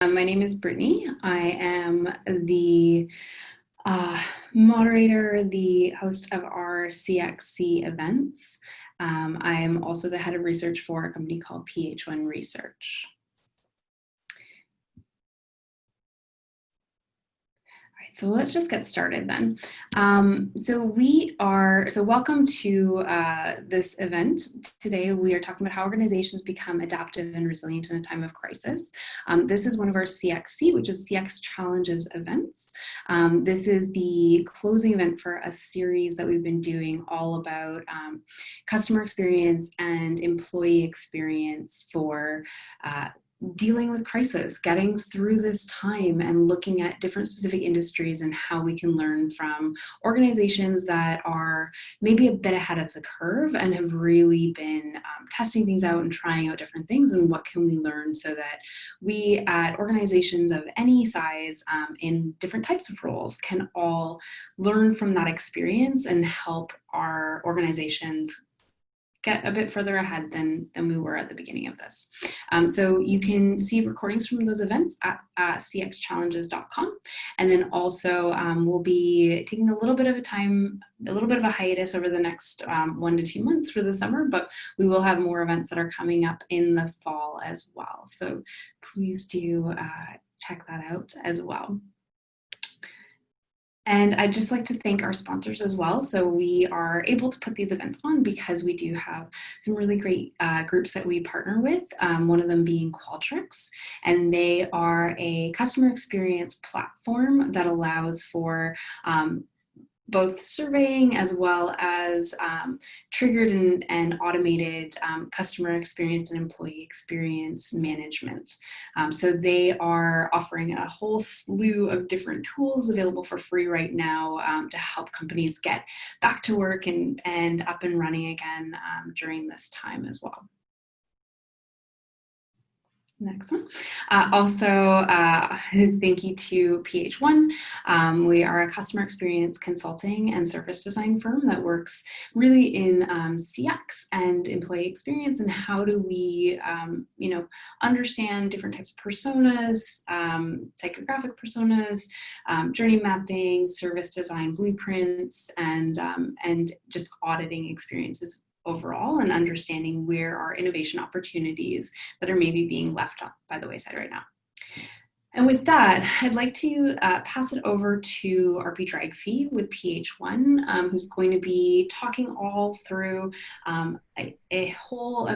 My name is Brittany. I am the moderator, the host of our CXC events. I am also the head of research for a company called PH1 Research. So let's just get started then. Welcome to this event. Today we are talking about how organizations become adaptive and resilient in a time of crisis. This is one of our CXC, which is CX Challenges events. This is the closing event for a series that we've been doing all about customer experience and employee experience for dealing with crisis, getting through this time and looking at different specific industries and how we can learn from organizations that are maybe a bit ahead of the curve and have really been testing things out and trying out different things, and what can we learn so that we at organizations of any size in different types of roles can all learn from that experience and help our organizations get a bit further ahead than we were at the beginning of this. So you can see recordings from those events at cxchallenges.com. And then also we'll be taking a little bit of a hiatus over the next 1 to 2 months for the summer, but we will have more events that are coming up in the fall as well. So please do check that out as well. And I'd just like to thank our sponsors as well. So we are able to put these events on because we do have some really great groups that we partner with, one of them being Qualtrics. And they are a customer experience platform that allows for both surveying as well as triggered and automated customer experience and employee experience management. So they are offering a whole slew of different tools available for free right now to help companies get back to work and up and running again during this time as well. Next one. Thank you to PH1. We are a customer experience consulting and service design firm that works really in CX and employee experience, and how do we, understand different types of personas, psychographic personas, journey mapping, service design blueprints, and just auditing experiences overall, and understanding where our innovation opportunities that are maybe being left by the wayside right now. And with that, I'd like to pass it over to Arpy Dragffy with PH1, who's going to be talking all through a whole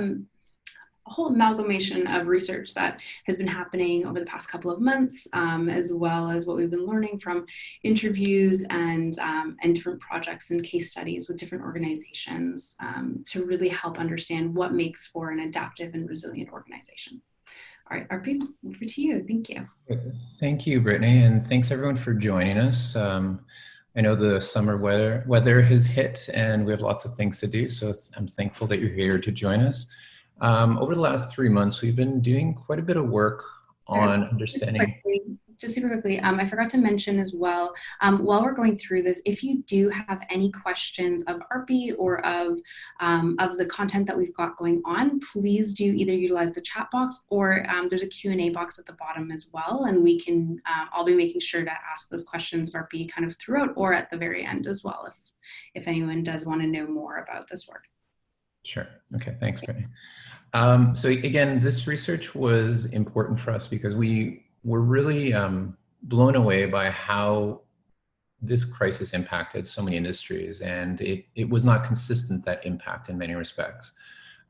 amalgamation of research that has been happening over the past couple of months, as well as what we've been learning from interviews and different projects and case studies with different organizations to really help understand what makes for an adaptive and resilient organization. All right, Arpy, over to you. Thank you. Thank you, Brittany, and thanks everyone for joining us. I know the summer weather has hit and we have lots of things to do, so I'm thankful that you're here to join us. Over the last 3 months, we've been doing quite a bit of work on understanding. Just super quickly, I forgot to mention as well, while we're going through this, if you do have any questions of Arpy or of the content that we've got going on, please do either utilize the chat box, or there's a Q&A box at the bottom as well, and we can, I'll be making sure to ask those questions of Arpy kind of throughout or at the very end as well, if anyone does want to know more about this work. Sure. Okay. Thanks, Brittany. So again, this research was important for us because we were really blown away by how this crisis impacted so many industries, and it was not consistent, that impact, in many respects.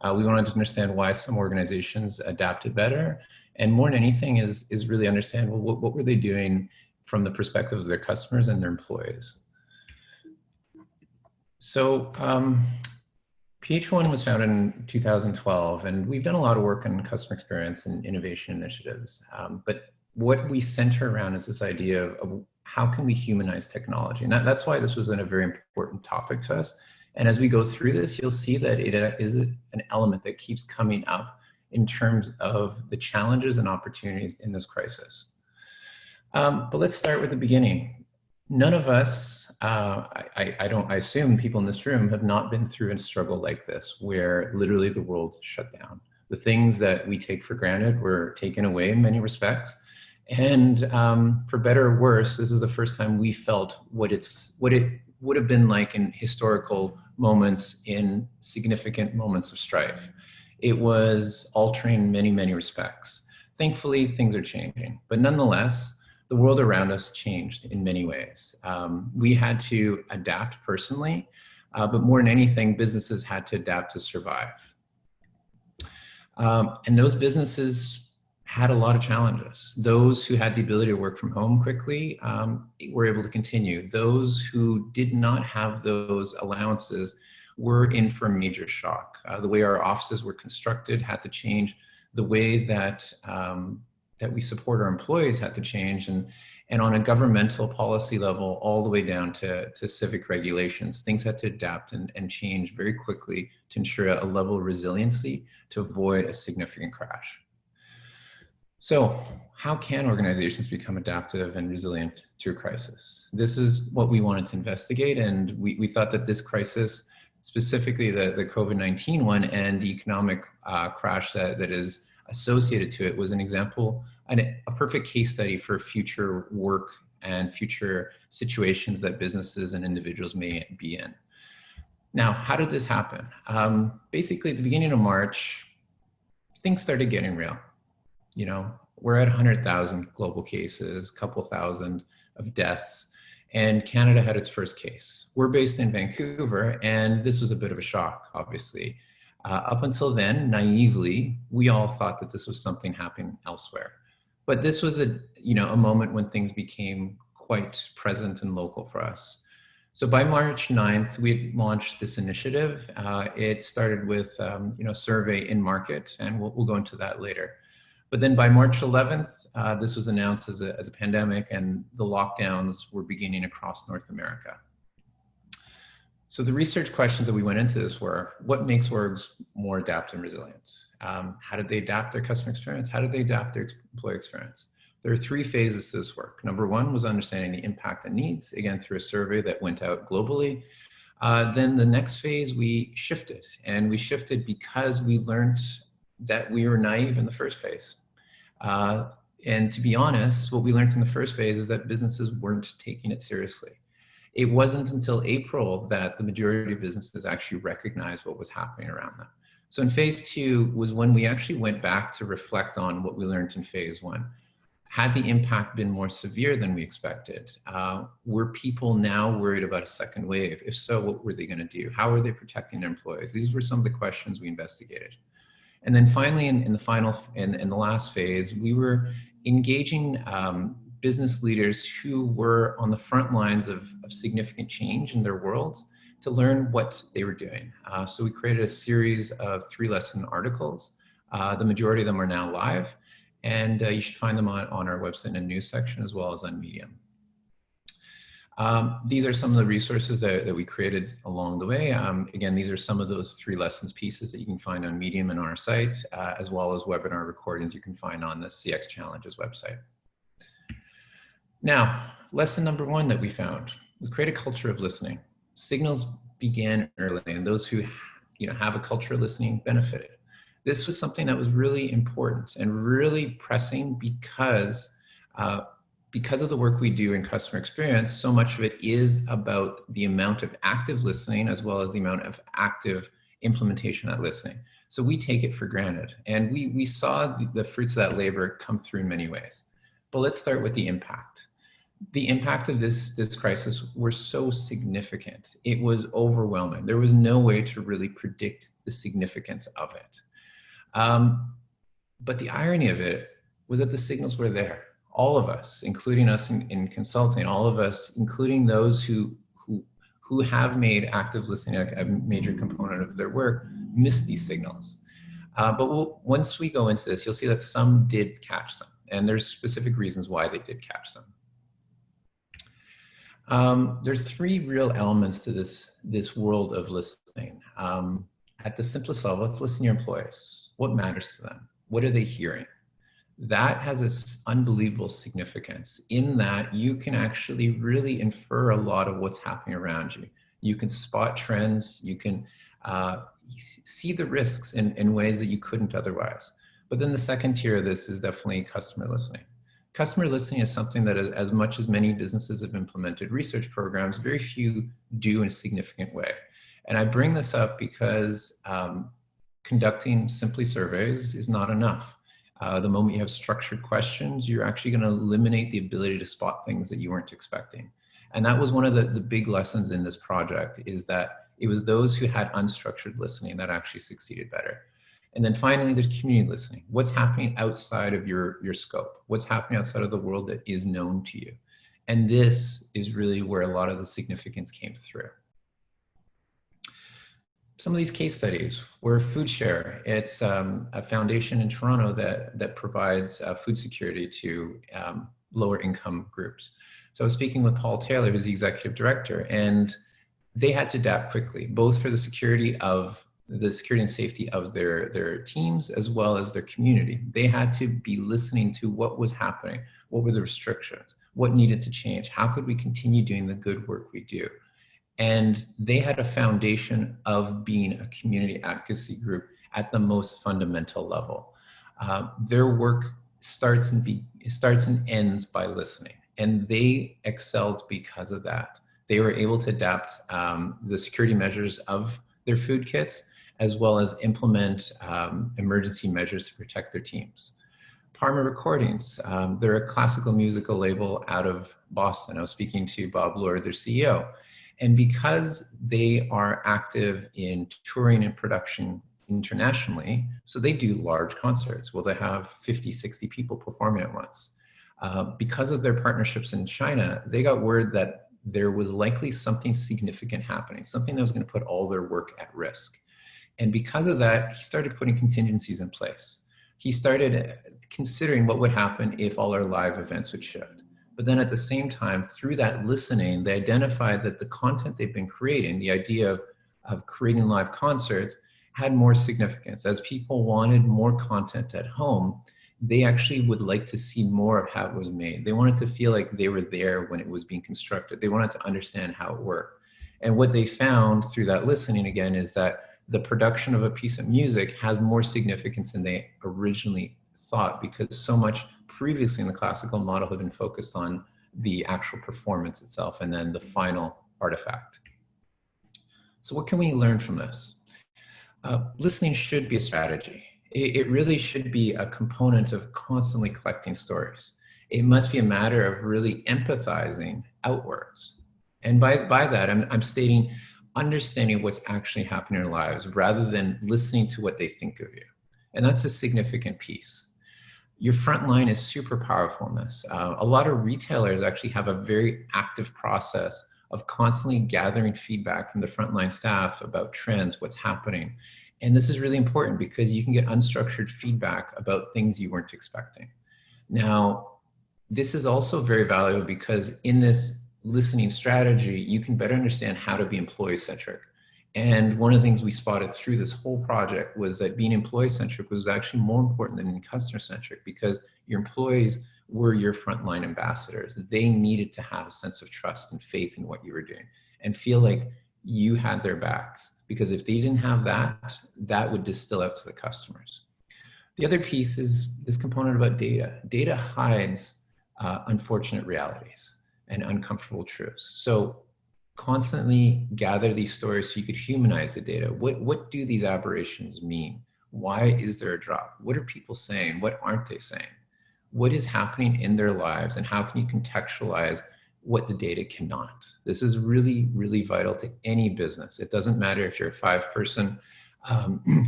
We wanted to understand why some organizations adapted better, and more than anything is really understand, well, what were they doing from the perspective of their customers and their employees. So PH1 was founded in 2012, and we've done a lot of work on customer experience and innovation initiatives. But what we center around is this idea of how can we humanize technology? And that's why this was a very important topic to us. And as we go through this, you'll see that it is an element that keeps coming up in terms of the challenges and opportunities in this crisis. But let's start with the beginning. None of us, I assume people in this room have not been through a struggle like this, where literally the world shut down. The things that we take for granted were taken away in many respects. And for better or worse, this is the first time we felt what it would have been like in historical moments, in significant moments of strife. It was altering in many, many respects. Thankfully, things are changing, but nonetheless, the world around us changed in many ways. We had to adapt personally, but more than anything, businesses had to adapt to survive. And those businesses had a lot of challenges. Those who had the ability to work from home quickly were able to continue. Those who did not have those allowances were in for a major shock. The way our offices were constructed had to change. The way that that we support our employees had to change, and on a governmental policy level, all the way down to civic regulations, things had to adapt and change very quickly to ensure a level of resiliency to avoid a significant crash. So how can organizations become adaptive and resilient to a crisis? This is what we wanted to investigate, and we thought that this crisis, specifically the COVID-19 one and the economic crash that is associated to it, was an example, a perfect case study for future work and future situations that businesses and individuals may be in. Now, how did this happen? Basically, at the beginning of March, things started getting real. You know, we're at 100,000 global cases, a couple thousand of deaths, and Canada had its first case. We're based in Vancouver, and this was a bit of a shock, obviously. Up until then, naively, we all thought that this was something happening elsewhere. But this was a moment when things became quite present and local for us. So by March 9th, we had launched this initiative. It started with survey in market, and we'll go into that later. But then by March 11th, this was announced as a pandemic, and the lockdowns were beginning across North America. So the research questions that we went into this were, what makes orgs more adaptive and resilient? How did they adapt their customer experience? How did they adapt their employee experience? There are three phases to this work. Number one was understanding the impact and needs, again, through a survey that went out globally. Then the next phase, we shifted, and we shifted because we learned that we were naive in the first phase. And to be honest, what we learned in the first phase is that businesses weren't taking it seriously. It wasn't until April that the majority of businesses actually recognized what was happening around them. So in phase two was when we actually went back to reflect on what we learned in phase one. Had the impact been more severe than we expected? Were people now worried about a second wave? If so, what were they going to do? How were they protecting their employees? These were some of the questions we investigated. And then finally, in the last phase, we were engaging business leaders who were on the front lines of significant change in their worlds to learn what they were doing. So we created a series of 3-lesson articles. The majority of them are now live, and you should find them on our website in the news section as well as on Medium. These are some of the resources that we created along the way. Again, these are some of those 3 lessons pieces that you can find on Medium and on our site, as well as webinar recordings you can find on the CX Challenges website. Now, lesson number 1 that we found was create a culture of listening. Signals began early, and those who have a culture of listening benefited. This was something that was really important and really pressing because of the work we do in customer experience. So much of it is about the amount of active listening as well as the amount of active implementation of listening. So we take it for granted, and we saw the fruits of that labor come through in many ways. But let's start with the impact. The impact of this crisis were so significant. It was overwhelming. There was no way to really predict the significance of it. But the irony of it was that the signals were there. All of us, including us in consulting, all of us, including those who have made active listening a major component of their work, missed these signals. But once we go into this, you'll see that some did catch them, and there's specific reasons why they did catch them. There's 3 real elements to this world of listening. At the simplest level, let's listen to your employees. What matters to them? What are they hearing? That has this unbelievable significance in that you can actually really infer a lot of what's happening around you. You can spot trends, you can see the risks in ways that you couldn't otherwise. But then the second tier of this is definitely customer listening. customer listening is something that, as much as many businesses have implemented research programs, very few do in a significant way. And I bring this up because conducting simply surveys is not enough. The moment you have structured questions, you're actually going to eliminate the ability to spot things that you weren't expecting. And that was one of the big lessons in this project, is that it was those who had unstructured listening that actually succeeded better. And then finally, there's community listening. What's happening outside of your scope? What's happening outside of the world that is known to you? And this is really where a lot of the significance came through. Some of these case studies were Food Share. It's a foundation in Toronto that provides food security to lower income groups. So I was speaking with Paul Taylor, who's the executive director, and they had to adapt quickly, both for the security and safety of their teams, as well as their community. They had to be listening to what was happening, what were the restrictions, what needed to change, how could we continue doing the good work we do. And they had a foundation of being a community advocacy group at the most fundamental level. Their work starts and ends by listening, and they excelled because of that. They were able to adapt the security measures of their food kits, as well as implement emergency measures to protect their teams. Parma Recordings, they're a classical musical label out of Boston. I was speaking to Bob Lord, their CEO. And because they are active in touring and production internationally, so they do large concerts. Well, they have 50, 60 people performing at once. Because of their partnerships in China, they got word that there was likely something significant happening, something that was going to put all their work at risk. And because of that, he started putting contingencies in place. He started considering what would happen if all our live events would shift. But then at the same time, through that listening, they identified that the content they've been creating, the idea of creating live concerts, had more significance. As people wanted more content at home, they actually would like to see more of how it was made. They wanted to feel like they were there when it was being constructed. They wanted to understand how it worked. And what they found through that listening, again, is that the production of a piece of music has more significance than they originally thought, because so much previously in the classical model had been focused on the actual performance itself and then the final artifact. So what can we learn from this? Listening should be a strategy. It really should be a component of constantly collecting stories. It must be a matter of really empathizing outwards. And by that, I'm stating understanding what's actually happening in their lives rather than listening to what they think of you. And that's a significant piece. Your front line is super powerful in this. A lot of retailers actually have a very active process of constantly gathering feedback from the frontline staff about trends, what's happening. And this is really important because you can get unstructured feedback about things you weren't expecting. Now, this is also very valuable because in this listening strategy, you can better understand how to be employee-centric. And one of the things we spotted through this whole project was that being employee-centric was actually more important than customer-centric, because your employees were your frontline ambassadors. They needed to have a sense of trust and faith in what you were doing and feel like you had their backs, because if they didn't have that, that would distill out to the customers. The other piece is this component about data. Data hides unfortunate realities and uncomfortable truths. So constantly gather these stories so you could humanize the data. What do these aberrations mean? Why is there a drop? What are people saying? What aren't they saying? What is happening in their lives, and how can you contextualize what the data cannot? This is really, really vital to any business. It doesn't matter if you're a 5-person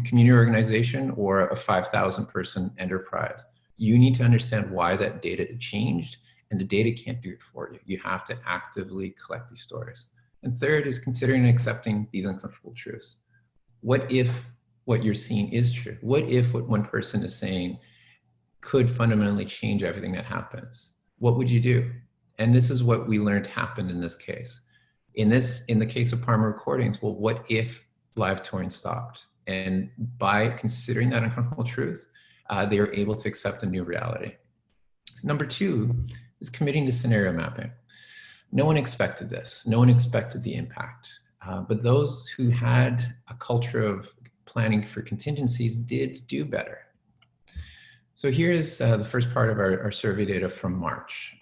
community organization or a 5,000-person enterprise. You need to understand why that data changed, and the data can't do it for you. You have to actively collect these stories. And third is considering and accepting these uncomfortable truths. What if what you're seeing is true? What if what one person is saying could fundamentally change everything that happens? What would you do? And this is what we learned happened in this case. In the case of Parma Recordings, well, what if live touring stopped? And by considering that uncomfortable truth, they were able to accept a new reality. Number 2 is committing to scenario mapping. No one expected this. No one expected the impact. But those who had a culture of planning for contingencies did do better. So here's the first part of our survey data from March.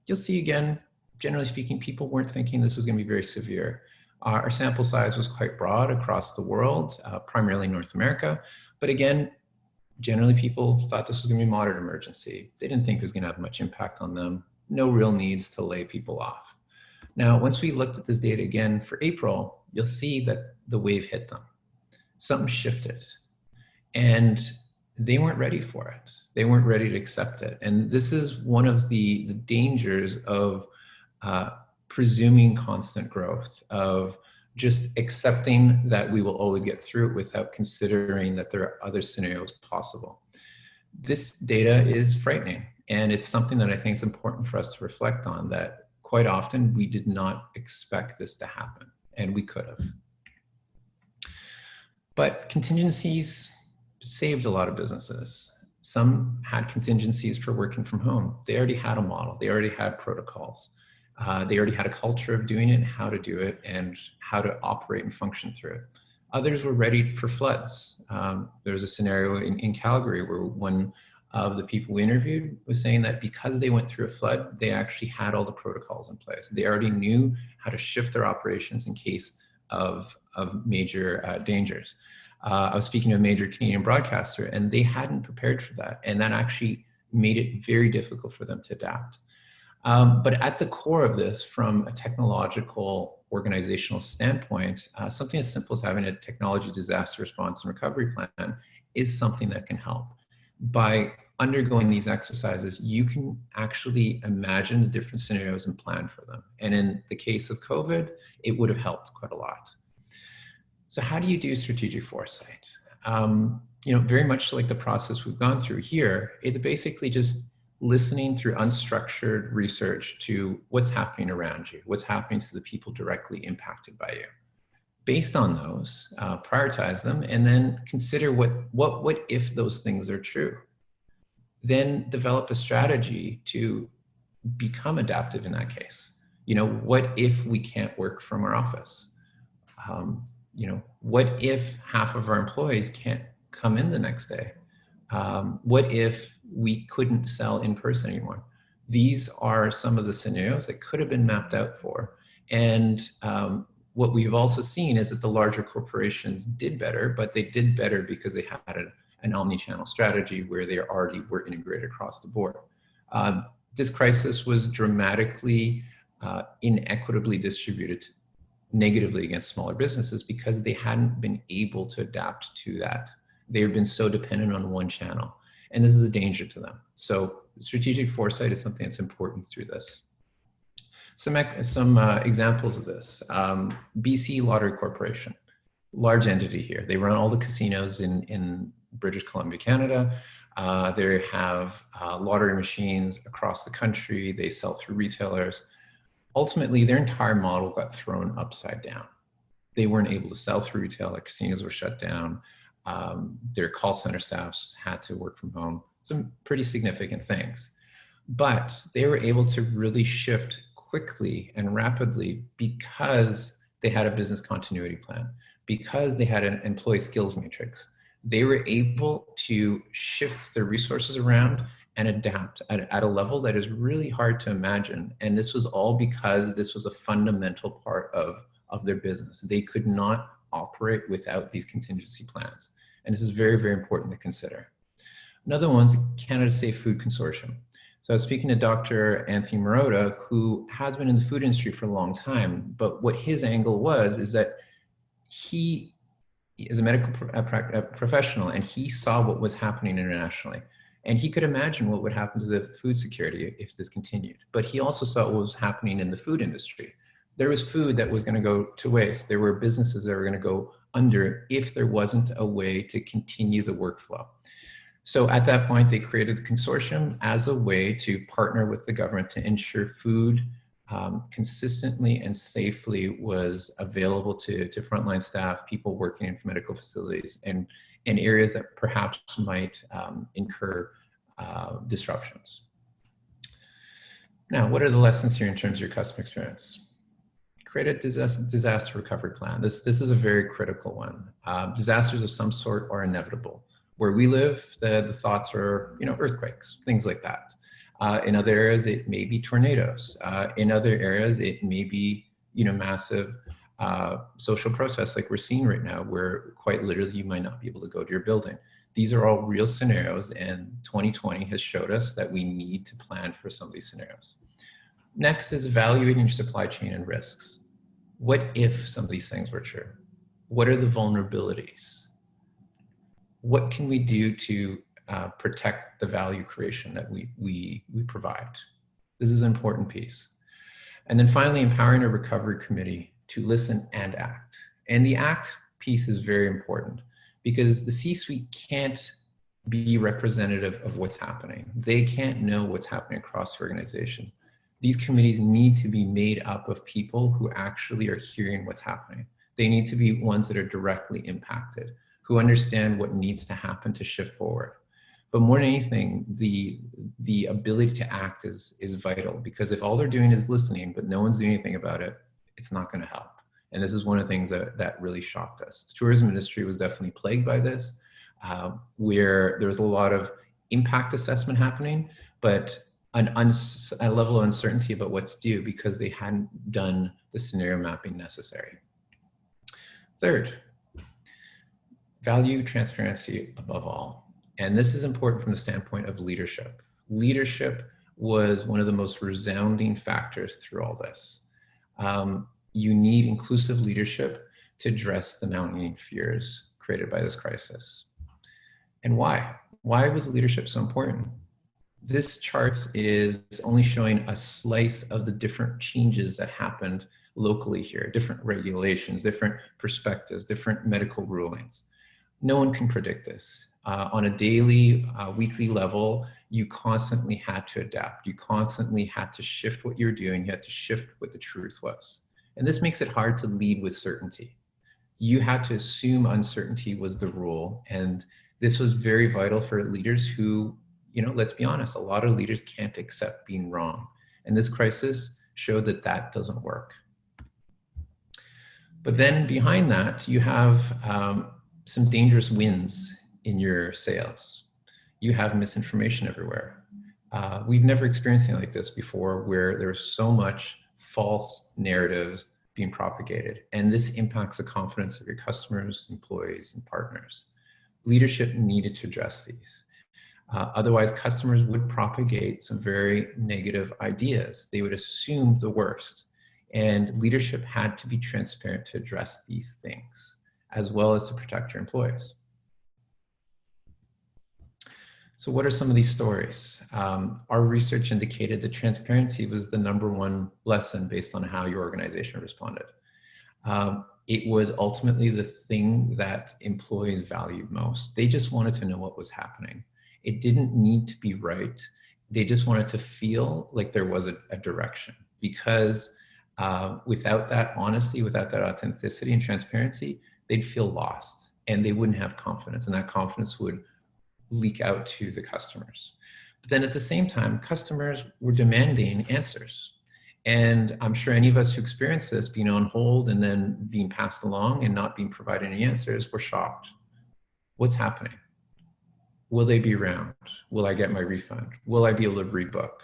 You'll see again, generally speaking, people weren't thinking this was going to be very severe. Our sample size was quite broad across the world, primarily North America. But again, generally people thought this was going to be a moderate emergency. They didn't think it was going to have much impact on them. No real needs to lay people off. Now, once we looked at this data again for April, you'll see that the wave hit them. Something shifted. And they weren't ready for it. They weren't ready to accept it. And this is one of the dangers of presuming constant growth, of just accepting that we will always get through it without considering that there are other scenarios possible. This data is frightening, and it's something that I think is important for us to reflect on, that quite often we did not expect this to happen, and we could have. But contingencies saved a lot of businesses. Some had contingencies for working from home. They already had a model. They already had protocols. They already had a culture of doing it and how to do it and how to operate and function through it. Others were ready for floods. There was a scenario in Calgary where one of the people we interviewed was saying that because they went through a flood, they actually had all the protocols in place. They already knew how to shift their operations in case of major dangers. I was speaking to a major Canadian broadcaster, and they hadn't prepared for that. And that actually made it very difficult for them to adapt. But at the core of this, from a technological organizational standpoint, something as simple as having a technology disaster response and recovery plan is something that can help. By undergoing these exercises, you can actually imagine the different scenarios and plan for them. And in the case of COVID, it would have helped quite a lot. So how do you do strategic foresight? Very much like the process we've gone through here, it's basically just listening through unstructured research to what's happening around you, what's happening to the people directly impacted by you. Based on those, prioritize them, and then consider what if those things are true. Then develop a strategy to become adaptive in that case. What if we can't work from our office? What if half of our employees can't come in the next day? What if we couldn't sell in person anymore? These are some of the scenarios that could have been mapped out for. And what we've also seen is that the larger corporations did better, but they did better because they had an omni-channel strategy where they already were integrated across the board. This crisis was dramatically inequitably distributed negatively against smaller businesses because they hadn't been able to adapt to that. They've been so dependent on one channel, and this is a danger to them. So strategic foresight is something that's important through this. Some examples of this. BC Lottery Corporation, large entity here. They run all the casinos in British Columbia, Canada. They have lottery machines across the country. They sell through retailers. Ultimately, their entire model got thrown upside down. They weren't able to sell through retail. Their casinos were shut down. Their call center staffs had to work from home. Some pretty significant things. But they were able to really shift quickly and rapidly because they had a business continuity plan, because they had an employee skills matrix. They were able to shift their resources around and adapt at a level that is really hard to imagine. And this was all because this was a fundamental part of their business. They could not operate without these contingency plans. And this is very, very important to consider. Another one is Canada Safe Food Consortium. So I was speaking to Dr. Anthony Marotta, who has been in the food industry for a long time, but what his angle was is that he is a medical professional, and he saw what was happening internationally. And he could imagine what would happen to the food security if this continued. But he also saw what was happening in the food industry. There was food that was going to go to waste. There were businesses that were going to go under if there wasn't a way to continue the workflow. So at that point, they created the consortium as a way to partner with the government to ensure food consistently and safely was available to frontline staff, people working in medical facilities, and in areas that perhaps might incur disruptions. Now, what are the lessons here in terms of your customer experience? Create a disaster recovery plan. This is a very critical one. Disasters of some sort are inevitable. Where we live, the thoughts are, earthquakes, things like that. In other areas, it may be tornadoes. In other areas, it may be, massive social protests like we're seeing right now, where quite literally you might not be able to go to your building. These are all real scenarios, and 2020 has showed us that we need to plan for some of these scenarios. Next is evaluating your supply chain and risks. What if some of these things were true? What are the vulnerabilities? What can we do to protect the value creation that we provide? This is an important piece. And then finally, empowering a recovery committee to listen and act. And the act piece is very important because the C-suite can't be representative of what's happening. They can't know what's happening across the organization. These committees need to be made up of people who actually are hearing what's happening. They need to be ones that are directly impacted, who understand what needs to happen to shift forward. But more than anything, the ability to act is vital, because if all they're doing is listening, but no one's doing anything about it, it's not going to help. And this is one of the things that really shocked us. The tourism industry was definitely plagued by this, where there was a lot of impact assessment happening, but a level of uncertainty about what to do because they hadn't done the scenario mapping necessary. Third, value transparency above all. And this is important from the standpoint of leadership. Leadership was one of the most resounding factors through all this. You need inclusive leadership to address the mounting fears created by this crisis. And why? Why was leadership so important? This chart is only showing a slice of the different changes that happened locally here, different regulations, different perspectives, different medical rulings. No one can predict this. On a daily, weekly level, you constantly had to adapt. You constantly had to shift what you're doing. You had to shift what the truth was. And this makes it hard to lead with certainty. You had to assume uncertainty was the rule. And this was very vital for leaders who, let's be honest, a lot of leaders can't accept being wrong. And this crisis showed that that doesn't work. But then behind that, you have some dangerous wins in your sales. You have misinformation everywhere. We've never experienced anything like this before, where there's so much false narratives being propagated. And this impacts the confidence of your customers, employees, and partners. Leadership needed to address these. Otherwise, customers would propagate some very negative ideas. They would assume the worst. And leadership had to be transparent to address these things, as well as to protect your employees. So what are some of these stories? Our research indicated that transparency was the #1 lesson based on how your organization responded. It was ultimately the thing that employees valued most. They just wanted to know what was happening. It didn't need to be right. They just wanted to feel like there was a direction, because without that honesty, without that authenticity and transparency, they'd feel lost and they wouldn't have confidence, and that confidence would leak out to the customers. But then at the same time, customers were demanding answers. And I'm sure any of us who experienced this, being on hold and then being passed along and not being provided any answers, were shocked. What's happening? Will they be around? Will I get my refund? Will I be able to rebook?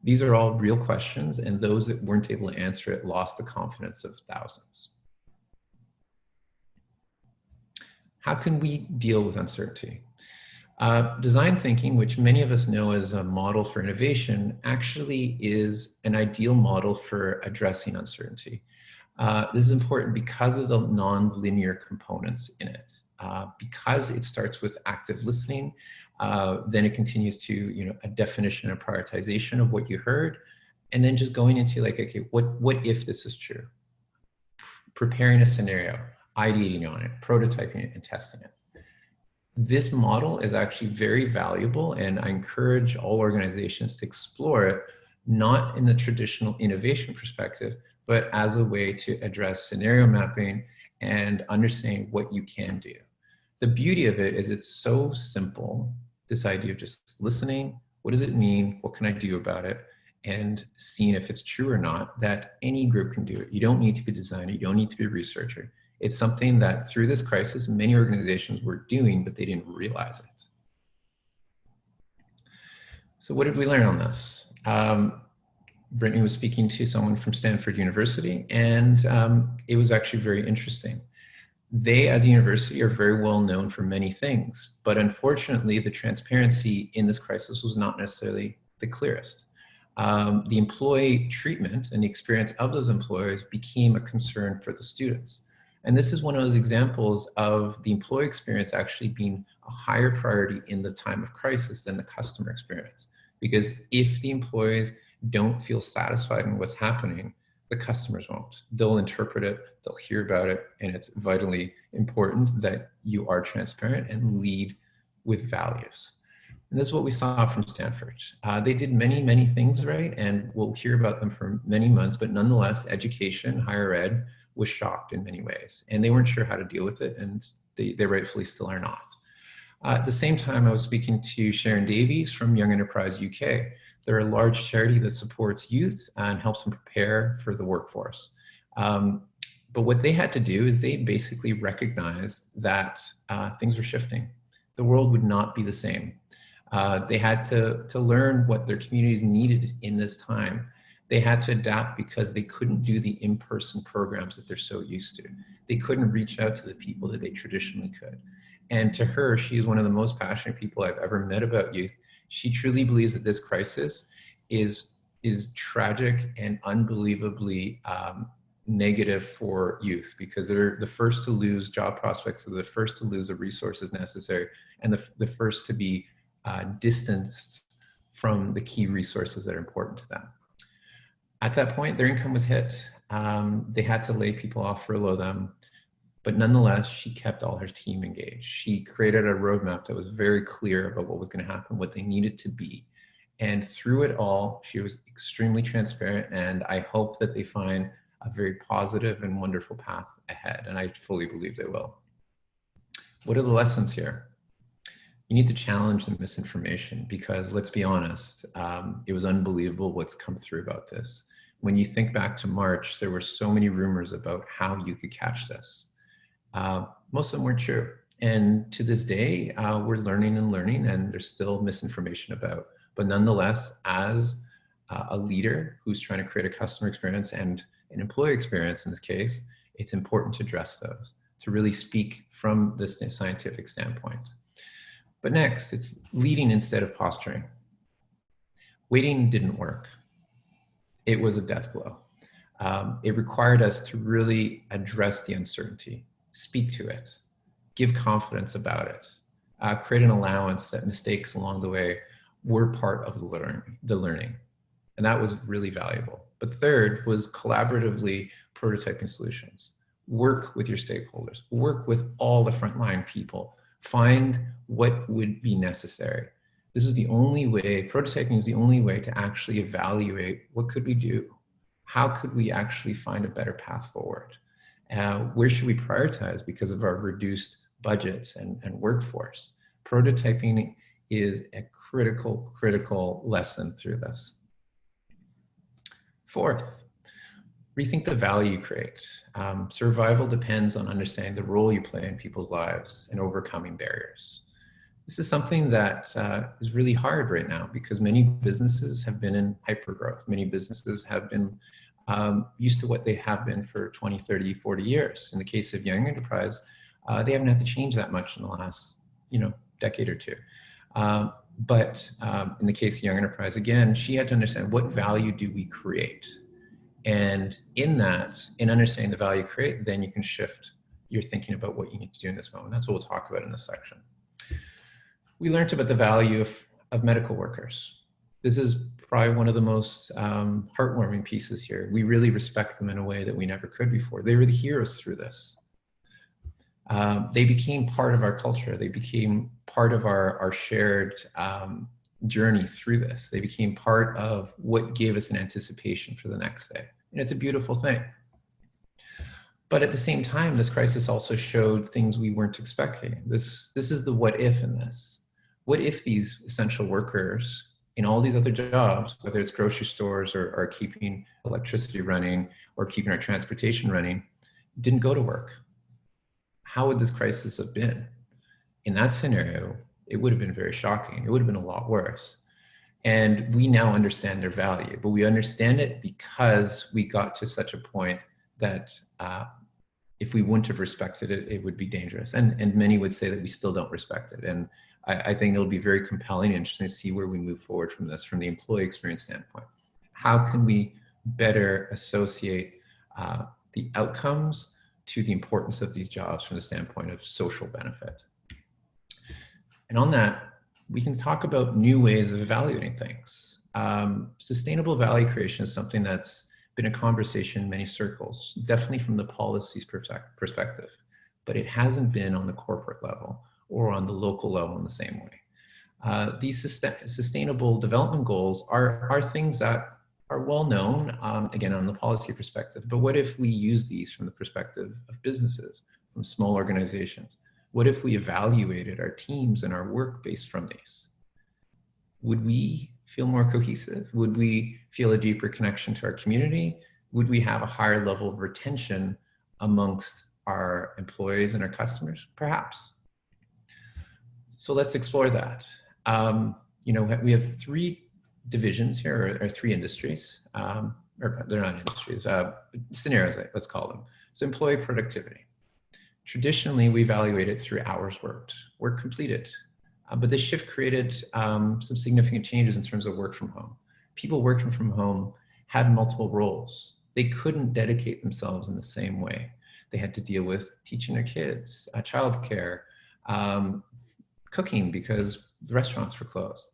These are all real questions, and those that weren't able to answer it lost the confidence of thousands. How can we deal with uncertainty? Design thinking, which many of us know as a model for innovation, actually is an ideal model for addressing uncertainty. This is important because of the non-linear components in it. Because it starts with active listening, then it continues to, a definition and prioritization of what you heard, and then just going into like, okay, what if this is true? Preparing a scenario, ideating on it, prototyping it, and testing it. This model is actually very valuable, and I encourage all organizations to explore it, not in the traditional innovation perspective, but as a way to address scenario mapping and understanding what you can do. The beauty of it is it's so simple, this idea of just listening, what does it mean, what can I do about it, and seeing if it's true or not, that any group can do it. You don't need to be a designer, you don't need to be a researcher. It's something that through this crisis, many organizations were doing, but they didn't realize it. So what did we learn on this? Brittany was speaking to someone from Stanford University, and it was actually very interesting. They, as a university, are very well known for many things, but unfortunately, the transparency in this crisis was not necessarily the clearest. The employee treatment and the experience of those employees became a concern for the students. And this is one of those examples of the employee experience actually being a higher priority in the time of crisis than the customer experience. Because if the employees don't feel satisfied in what's happening, the customers won't. They'll interpret it, they'll hear about it, and it's vitally important that you are transparent and lead with values. And this is what we saw from Stanford. They did many, many things right, and we'll hear about them for many months, but nonetheless, education, higher ed, was shocked in many ways, and they weren't sure how to deal with it, and they rightfully still are not. At the same time, I was speaking to Sharon Davies from Young Enterprise UK. They're a large charity that supports youth and helps them prepare for the workforce. But what they had to do is they basically recognized that things were shifting. The world would not be the same. They had to learn what their communities needed in this time. They had to adapt because they couldn't do the in-person programs that they're so used to. They couldn't reach out to the people that they traditionally could. And to her, she is one of the most passionate people I've ever met about youth. She truly believes that this crisis is tragic and unbelievably negative for youth, because they're the first to lose job prospects, they're the first to lose the resources necessary, and the first to be distanced from the key resources that are important to them. At that point, their income was hit. They had to lay people off, furlough them. But nonetheless, she kept all her team engaged. She created a roadmap that was very clear about what was going to happen, what they needed to be. And through it all, she was extremely transparent. And I hope that they find a very positive and wonderful path ahead. And I fully believe they will. What are the lessons here? You need to challenge the misinformation, because let's be honest, it was unbelievable what's come through about this. When you think back to March, there were so many rumors about how you could catch this. Most of them weren't true. And to this day, we're learning and learning, and there's still misinformation about. But nonetheless, as a leader who's trying to create a customer experience and an employee experience in this case, it's important to address those, to really speak from this scientific standpoint. But next, it's leading instead of posturing. Waiting didn't work. It was a death blow. It required us to really address the uncertainty, speak to it, give confidence about it, create an allowance that mistakes along the way were part of the learning. And that was really valuable. But third was collaboratively prototyping solutions. Work with your stakeholders, work with all the frontline people, find what would be necessary. This is the only way, prototyping is the only way to actually evaluate what could we do? How could we actually find a better path forward? Where should we prioritize because of our reduced budgets and workforce? Prototyping is a critical lesson through this. Fourth, rethink the value you create. Survival depends on understanding the role you play in people's lives and overcoming barriers. This is something that is really hard right now, because many businesses have been in hypergrowth. Many businesses have been used to what they have been for 20, 30, 40 years. In the case of Young Enterprise, they haven't had to change that much in the last decade or two. But in the case of Young Enterprise, again, she had to understand, what value do we create? And in that, in understanding the value you create, then you can shift your thinking about what you need to do in this moment. That's what we'll talk about in this section. We learned about the value of medical workers. This is probably one of the most heartwarming pieces here. We really respect them in a way that we never could before. They were the heroes through this. They became part of our culture. They became part of our shared journey through this. They became part of what gave us an anticipation for the next day. And it's a beautiful thing. But at the same time, this crisis also showed things we weren't expecting. This is the what if in this. What if these essential workers in all these other jobs, whether it's grocery stores or keeping electricity running or keeping our transportation running, didn't go to work? how would this crisis have been? In that scenario, it would have been very shocking. It would have been a lot worse. And we now understand their value, but we understand it because we got to such a point that if we wouldn't have respected it, it would be dangerous. And many would say that we still don't respect it. And I think it'll be very compelling and interesting to see where we move forward from this, from the employee experience standpoint. How can we better associate the outcomes to the importance of these jobs from the standpoint of social benefit? And on that, we can talk about new ways of evaluating things. Sustainable value creation is something that's been a conversation in many circles, definitely from the policies perspective, but it hasn't been on the corporate level or on the local level in the same way. These sustainable development goals are things that are well known, again, on the policy perspective, but what if we use these from the perspective of businesses, from small organizations? What if we evaluated our teams and our work based from these? Would we feel more cohesive? Would we feel a deeper connection to our community? Would we have a higher level of retention amongst our employees and our customers? Perhaps. So let's explore that. We have three divisions here, or three industries, or they're not industries, scenarios, let's call them. So employee productivity. Traditionally, we evaluate it through hours worked, work completed. But this shift created some significant changes in terms of work from home. People working from home had multiple roles. They couldn't dedicate themselves in the same way. They had to deal with teaching their kids, childcare, cooking because the restaurants were closed.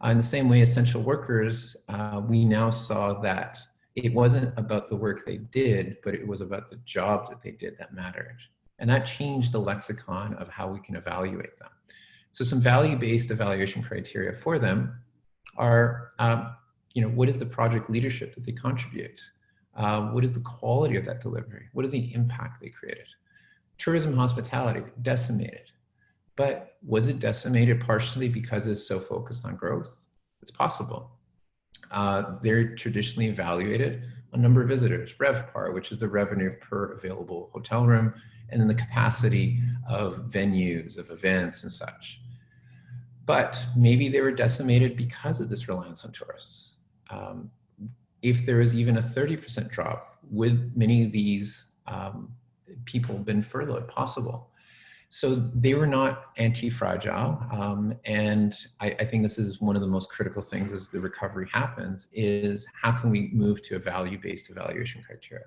In the same way, essential workers, we now saw that it wasn't about the work they did, but it was about the job that they did that mattered. And that changed the lexicon of how we can evaluate them. So some value-based evaluation criteria for them are, what is the project leadership that they contribute? What is the quality of that delivery? What is the impact they created? Tourism, hospitality, decimated. But was it decimated partially because it's so focused on growth? It's possible. They're traditionally evaluated on number of visitors, RevPAR, which is the revenue per available hotel room, and then the capacity of venues, of events and such. But maybe they were decimated because of this reliance on tourists. If there was even a 30% drop, would many of these people been furloughed? Possible. So they were not anti-fragile. And I think this is one of the most critical things as the recovery happens, is how can we move to a value-based evaluation criteria?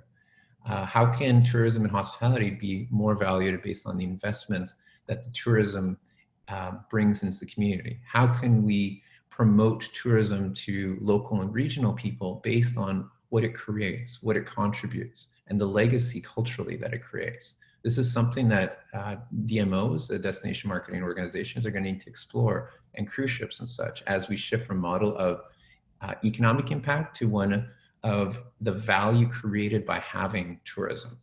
How can tourism and hospitality be more valued based on the investments that the tourism brings into the community? How can we promote tourism to local and regional people based on what it creates, what it contributes, and the legacy culturally that it creates? This is something that DMOs, the destination marketing organizations, are going to need to explore, and cruise ships and such, as we shift from a model of economic impact to one of the value created by having tourism.